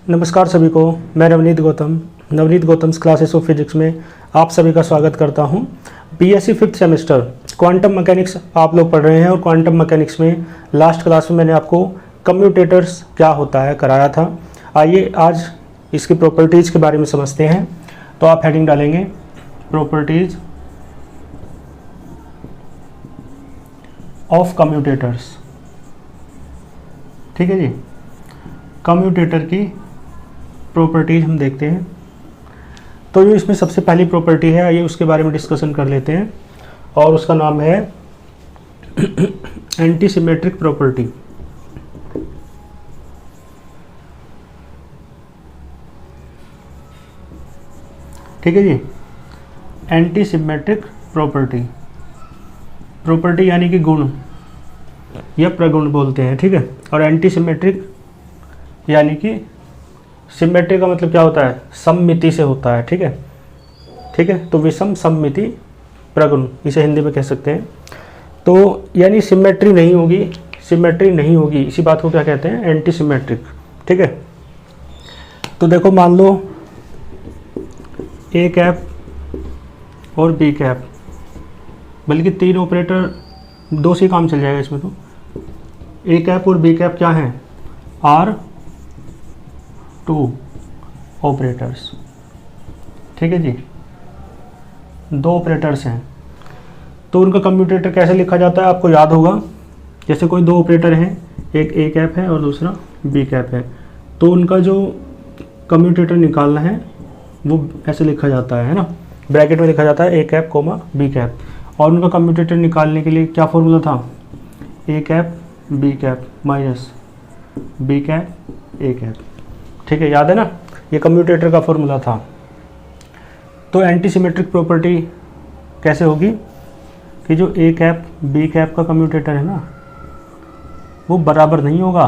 नमस्कार सभी को, मैं Navneet Gautam's classes of physics में आप सभी का स्वागत करता हूं। BSc fifth semester quantum mechanics आप लोग पढ़ रहे हैं और क्वांटम मैकेनिक्स में लास्ट क्लास में मैंने आपको कम्यूटेटर्स क्या होता है कराया था। आइए आज इसकी प्रॉपर्टीज़ के बारे में समझते हैं। तो आप हेडिंग डालेंगे प्रॉपर्टीज़ ऑफ कम्यूटेटर्स। ठीक है जी, कम्यूटेटर की प्रॉपर्टीज हम देखते हैं। तो जो इसमें सबसे पहली प्रॉपर्टी है, आइए उसके बारे में डिस्कशन कर लेते हैं और उसका नाम है एंटी सिमेट्रिक प्रॉपर्टी। ठीक है जी, एंटी सिमेट्रिक प्रॉपर्टी यानी कि गुण या प्रगुण बोलते हैं। ठीक है, और एंटी सिमेट्रिक यानी कि सिमेट्री का मतलब क्या होता है, सममिति से होता है। ठीक है, तो विषम सममिति प्रगुण इसे हिंदी में कह सकते हैं। तो यानी सिमेट्री नहीं होगी, इसी बात को क्या कहते हैं, एंटी सिमेट्रिक। ठीक है, तो देखो मान लो ए कैप और बी कैप, बल्कि तीन ऑपरेटर, दो से काम चल जाएगा इसमें। तो ए कैप और बी कैप क्या हैं, आर टू ऑपरेटर्स। ठीक है जी, दो ऑपरेटर्स हैं। तो उनका कम्यूटेटर कैसे लिखा जाता है आपको याद होगा। जैसे कोई दो ऑपरेटर हैं, एक ए कैप है और दूसरा बी कैप है, तो उनका जो कम्यूटेटर निकालना है वो ऐसे लिखा जाता है ना, ब्रैकेट में लिखा जाता है A cap comma B cap. और उनका कम्यूटेटर निकालने के लिए क्या फॉर्मूला था, A cap B cap minus B cap A cap. ठीक है, याद है ना, ये कम्यूटेटर का फॉर्मूला था। तो एंटी सिमेट्रिक प्रॉपर्टी कैसे होगी कि जो ए कैप बी कैप का कम्यूटेटर है ना, वो बराबर नहीं होगा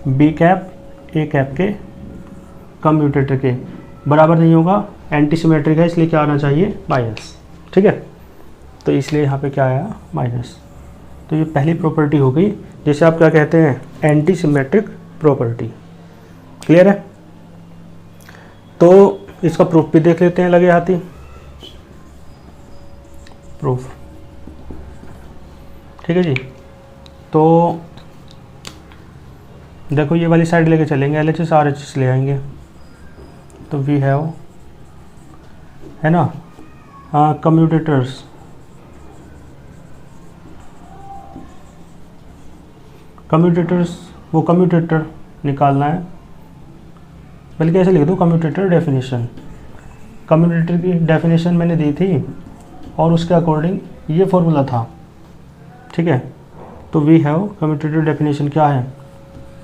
बी कैप ए कैप के कम्यूटेटर के, बराबर नहीं होगा। एंटी सिमेट्रिक है, इसलिए क्या आना चाहिए, माइनस। ठीक है, तो इसलिए यहाँ पे क्या आया, माइनस। तो ये पहली प्रॉपर्टी हो गई, जिसे आप क्या कहते हैं, एंटी सिमेट्रिक प्रॉपर्टी। क्लियर है। तो इसका प्रूफ भी देख लेते हैं लगे हाथ ही। प्रूफ, ठीक है जी। तो देखो ये वाली साइड लेके चलेंगे, LHS RHS ले आएंगे। तो वी हैव, है ना, कम्यूटेटर्स, वो कम्यूटेटर निकालना है, बल्कि ऐसे लिख दो कम्यूटेटर डेफिनेशन। कम्यूटेटर की डेफिनेशन मैंने दी थी और उसके अकॉर्डिंग ये फॉर्मूला था। ठीक है, तो वी हैव कम्यूटेटर डेफिनेशन क्या है,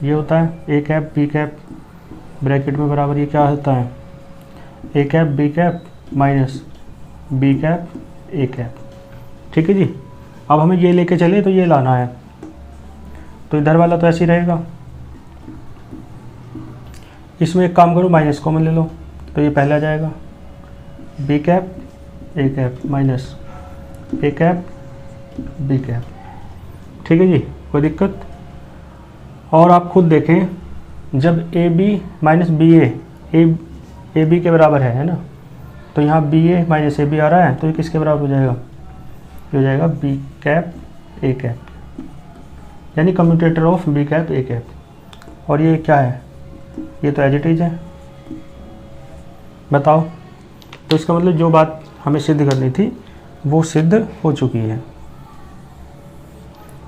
ये होता है A cap B cap bracket में बराबर, ये क्या होता है, A cap B cap minus B cap A cap. ठीक है जी, अब हमें ये लेके चले तो ये लाना है, तो इधर वाला तो ऐसे ही रहेगा। इसमें एक काम करो, माइनस कॉमन ले लो, तो ये पहले आ जाएगा B cap A cap minus A cap B cap. ठीक है जी, कोई दिक्कत। और आप खुद देखें, जब A B minus B A B के बराबर है ना, तो यहाँ B A minus A B आ रहा है, तो ये किसके बराबर हो जाएगा, ये हो जाएगा बी कैप ए कैप, यानी commutator of B cap A cap. और ये क्या है, ये तो एज इट इज है। बताओ, तो इसका मतलब जो बात हमें सिद्ध करनी थी वो सिद्ध हो चुकी है।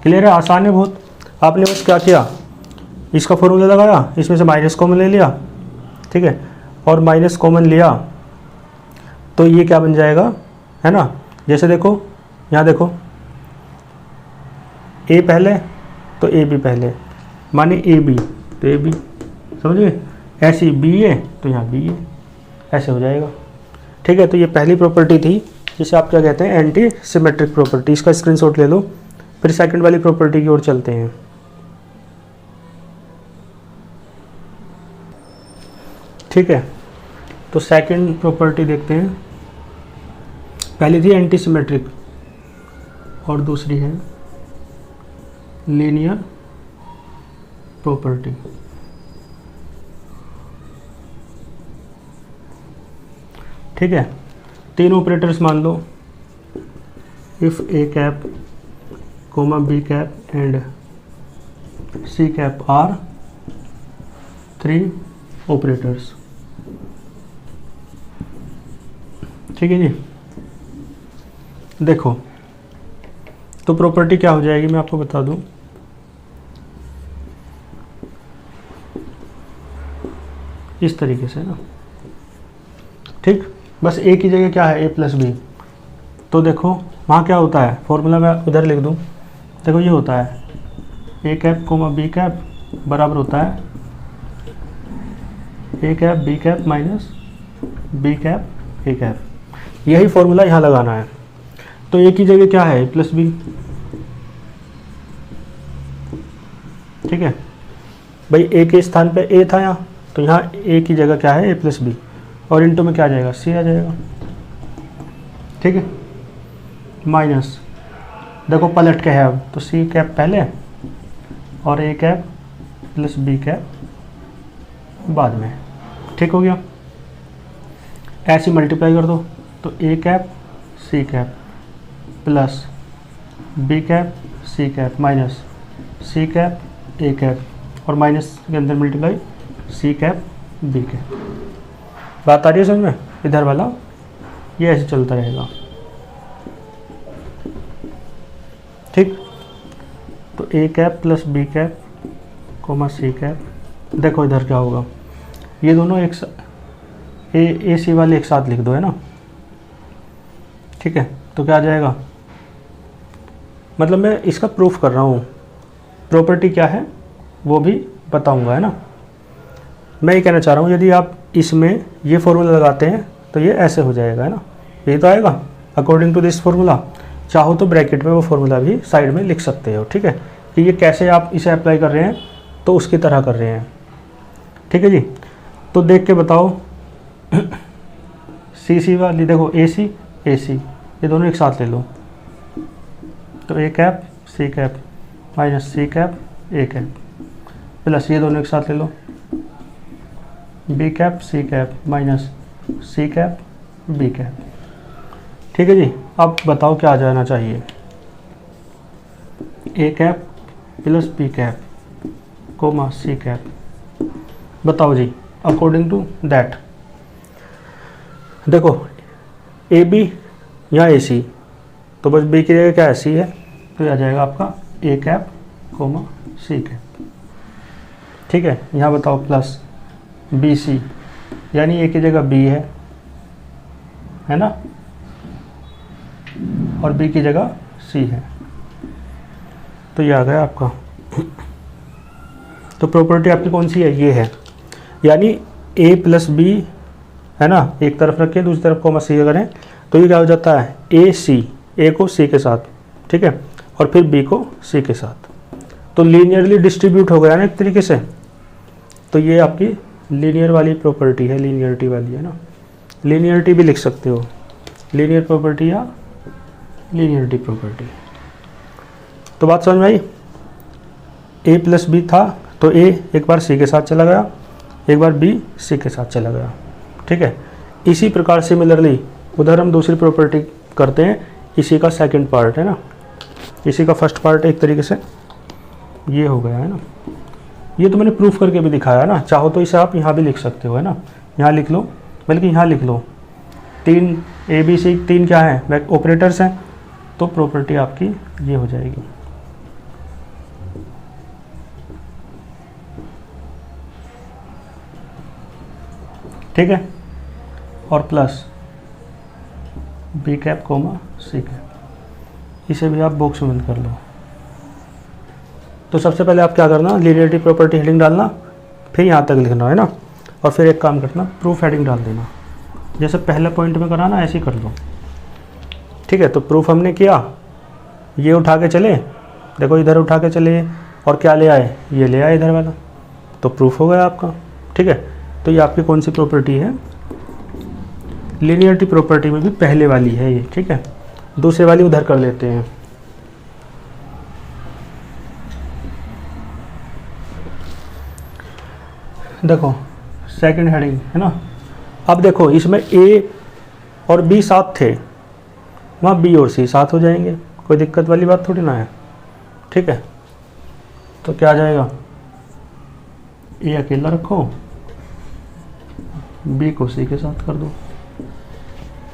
क्लियर है, आसान है बहुत। आपने बस क्या किया, इसका फॉर्मूला लगाया, इसमें से माइनस कॉमन ले लिया। ठीक है, और माइनस कॉमन लिया तो ये क्या बन जाएगा, है ना। जैसे देखो, यहाँ देखो, ए पहले तो ए बी पहले, माने ए बी तो ए बी, समझ गए। ऐसी बी ए तो यहाँ बी ए, ऐसे हो जाएगा। ठीक है, तो ये पहली प्रॉपर्टी थी जिसे आप क्या कहते हैं, एंटी सिमेट्रिक प्रॉपर्टी। इसका स्क्रीनशॉट ले लो, फिर सेकंड वाली प्रॉपर्टी की ओर चलते हैं। ठीक है, तो सेकंड प्रॉपर्टी देखते हैं। पहली थी एंटी सिमेट्रिक और दूसरी है लीनियर प्रॉपर्टी। ठीक है, तीन ऑपरेटर्स मान लो, if A cap comma B cap and C cap are three operators. ठीक है जी। देखो तो प्रॉपर्टी क्या हो जाएगी मैं आपको बता दूं, इस तरीके से ना, ठीक। बस ए की जगह क्या है, ए प्लस बी। तो देखो वहाँ क्या होता है, फॉर्मूला मैं उधर लिख दूँ। देखो ये होता है A cap comma B cap बराबर होता है A cap B cap minus B cap A cap. यही फॉर्मूला यहाँ लगाना है। तो ए की जगह क्या है, ए प्लस बी। ठीक है भाई, ए के स्थान पे ए था यहाँ, तो यहाँ ए की जगह क्या है, ए प्लस बी, और इंटू में क्या आ जाएगा, सी आ जाएगा। ठीक है, माइनस देखो पलट के है अब, तो सी कैप पहले और ए कैप प्लस बी कैप बाद में। ठीक हो गया, ऐसे मल्टीप्लाई कर दो, तो A cap C cap plus B cap C cap minus C cap A cap, और माइनस के अंदर multiply C cap B cap. बात आ रही है समझ में, इधर वाला ये ऐसे चलता रहेगा। ठीक, तो A cap plus B cap comma C cap. देखो इधर क्या होगा, ये दोनों एक ए सी वाले एक साथ लिख दो, है ना। ठीक है, तो क्या आ जाएगा, मतलब मैं इसका प्रूफ कर रहा हूँ, प्रॉपर्टी क्या है वो भी बताऊंगा, है ना। मैं ये कहना चाह रहा हूँ, यदि आप इसमें ये फॉर्मूला लगाते हैं तो ये ऐसे हो जाएगा, है ना। ये तो आएगा अकॉर्डिंग टू दिस फॉर्मूला। चाहो तो ब्रैकेट में वो फॉर्मूला भी साइड में लिख सकते हो। ठीक है, कि ये कैसे आप इसे अप्लाई कर रहे हैं, तो उसकी तरह कर रहे हैं। ठीक है जी, तो देख के बताओ। सी वाली देखो, ए सी ये दोनों एक साथ ले लो, तो A cap C cap minus C cap A cap plus ये दोनों एक साथ ले लो, B cap C cap minus C cap B cap. ठीक है जी, अब बताओ क्या आ जाना चाहिए, A cap plus B cap comma C cap. बताओ जी, अकॉर्डिंग टू दैट। देखो ए बी या ए सी, तो बस बी की जगह क्या है, सी है, तो ये आ जाएगा आपका ए कैप कोमा सी कैप। ठीक है, यहाँ बताओ प्लस बी सी, यानी ए की जगह बी है ना, और बी की जगह सी है, तो ये आ गया आपका। तो प्रॉपर्टी आपकी कौन सी है, ये है, यानी ए प्लस बी, है ना, एक तरफ रखिए, दूसरी तरफ कोमा सी करें, तो ये क्या हो जाता है, ए सी, ए को सी के साथ, ठीक है, और फिर बी को सी के साथ, तो लीनियरली डिस्ट्रीब्यूट हो गया ना एक तरीके से। तो ये आपकी लीनियर वाली प्रॉपर्टी है, लीनियरिटी वाली, है ना। लीनियरिटी भी लिख सकते हो, लीनियर प्रॉपर्टी या लीनियरिटी प्रॉपर्टी। तो बात समझ में आई। ए प्लस बी था, तो ए एक बार सी के साथ चला गया, एक बार बी सी के साथ चला गया। ठीक है, इसी प्रकार सिमिलरली उधर हम दूसरी प्रॉपर्टी करते हैं, इसी का सेकंड पार्ट, है ना। इसी का फर्स्ट पार्ट एक तरीके से ये हो गया, है ना। ये तो मैंने प्रूफ करके भी दिखाया है ना, चाहो तो इसे आप यहाँ भी लिख सकते हो, है ना। यहाँ लिख लो, बल्कि यहाँ लिख लो, तीन ए बी सी, तीन क्या है, ऑपरेटर्स हैं, तो प्रॉपर्टी आपकी ये हो जाएगी। ठीक है, और plus B cap comma C cap, इसे भी आप बॉक्स में बंद कर लो। तो सबसे पहले आप क्या करना, लीनियरिटी प्रॉपर्टी हेडिंग डालना, फिर यहाँ तक लिखना, है ना, और फिर एक काम करना, प्रूफ हेडिंग डाल देना, जैसे पहले पॉइंट में करा ना, ऐसे ही कर लो। ठीक है, तो प्रूफ हमने किया, ये उठा के चले, देखो इधर उठा के चले, और क्या ले आए, ये ले आए इधर वाला, तो प्रूफ हो गया आपका। ठीक है, तो ये आपकी कौन सी प्रॉपर्टी है, लीनियरिटी प्रॉपर्टी में भी पहले वाली है ये। ठीक है, दूसरे वाली उधर कर लेते हैं। देखो सेकंड हेडिंग, है ना। अब देखो इसमें ए और बी साथ थे, वहाँ बी और सी साथ हो जाएंगे, कोई दिक्कत वाली बात थोड़ी ना है, ठीक है। तो क्या आ जाएगा, ए अकेला रखो, बी को सी के साथ कर दो,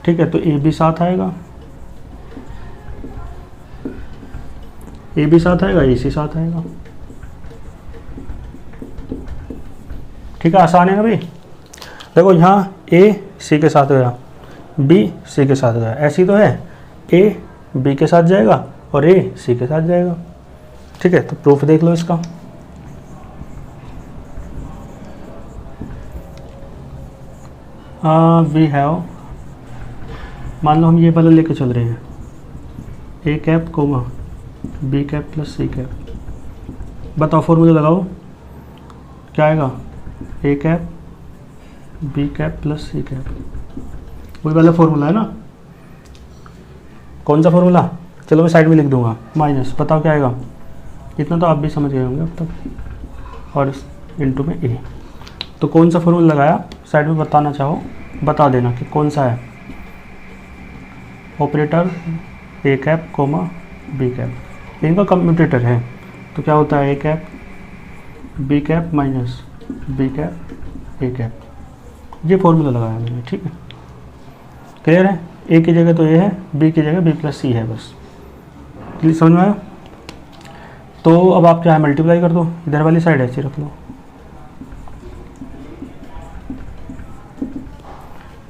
ठीक है। तो ए भी साथ आएगा, ए भी साथ आएगा, ए सी साथ आएगा, ठीक है। आसान है ना भाई। देखो यहाँ ए सी के साथ गया, बी सी के साथ गया, ऐसी तो है, ए बी के साथ जाएगा और ए सी के साथ जाएगा, ठीक है। तो प्रूफ देख लो इसका। वी हैव, मान लो हम ये वाला लेके चल रहे हैं, A cap comma B cap plus C cap, बताओ फॉर्मूला लगाओ, क्या आएगा, A cap B cap plus C cap, वही वाला फॉर्मूला है ना। कौन सा फॉर्मूला, चलो मैं साइड में लिख दूंगा, माइनस, बताओ क्या आएगा, इतना तो आप भी समझ गए होंगे अब तक, और इनटू में ए। तो कौन सा फॉर्मूला लगाया, साइड में बताना चाहो बता देना कि कौन सा है। Operator A cap comma B cap, इनका कम्यूटेटर है, तो क्या होता है, A cap B cap minus B cap A cap, ये फॉर्मूला लगाया मैंने, ठीक है। क्लियर है, ए की जगह तो ए है, बी की जगह बी प्लस सी है, बस क्लियर, समझ में आया। तो अब आप क्या है, मल्टीप्लाई कर दो, इधर वाली साइड ऐसे रख लो,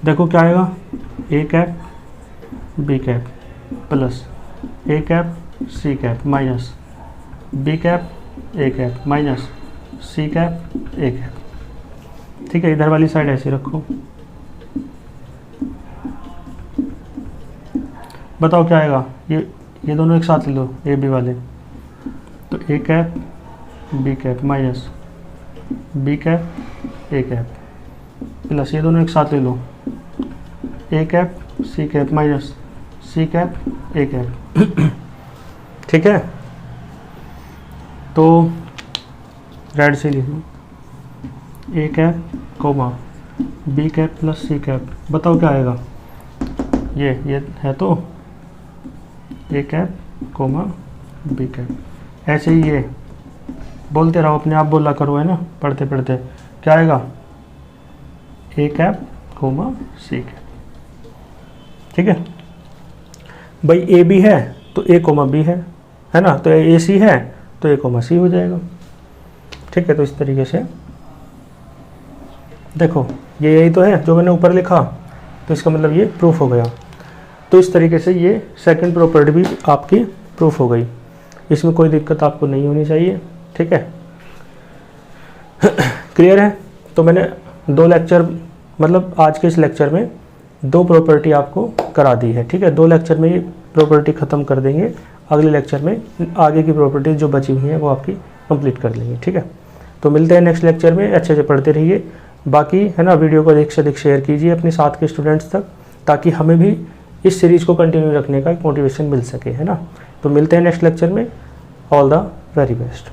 देखो क्या आएगा, A cap B cap plus A cap C cap minus B cap A cap minus C cap A cap, ठीक है। इधर वाली साइड ऐसे रखो, बताओ क्या आएगा, ये दोनों एक साथ ले लो, ए बी वाले, तो A cap B cap minus B cap A cap plus ये दोनों एक साथ ले लो, A cap C cap minus C cap A cap, ठीक है। तो रेड से लिख लो, A cap comma B cap plus C cap, बताओ क्या आएगा, ये है तो A cap comma B cap, ऐसे ही ये बोलते रहो, अपने आप बोला करो, है ना, पढ़ते पढ़ते, क्या आएगा, A cap comma C cap, ठीक है भाई। ए बी है तो ए कोमा बी है ना, तो ए सी है तो ए कोमा सी हो जाएगा, ठीक है। तो इस तरीके से देखो, ये यही तो है जो मैंने ऊपर लिखा, तो इसका मतलब ये प्रूफ हो गया। तो इस तरीके से ये सेकंड प्रॉपर्टी भी आपकी प्रूफ हो गई, इसमें कोई दिक्कत आपको नहीं होनी चाहिए, ठीक है। क्लियर है। तो मैंने 2 लेक्चर, मतलब आज के इस लेक्चर में 2 प्रॉपर्टी आपको करा दी है, ठीक है। 2 लेक्चर में ये प्रॉपर्टी ख़त्म कर देंगे, अगले लेक्चर में आगे की प्रॉपर्टी जो बची हुई है वो आपकी कंप्लीट कर लेंगे, ठीक है। तो मिलते हैं नेक्स्ट लेक्चर में, अच्छे से पढ़ते रहिए। बाकी है ना, वीडियो को अधिक से अधिक शेयर कीजिए अपने साथ के स्टूडेंट्स तक, ताकि हमें भी इस सीरीज़ को कंटिन्यू रखने का एक मोटिवेशन मिल सके, है ना। तो मिलते हैं नेक्स्ट लेक्चर में, ऑल द वेरी बेस्ट।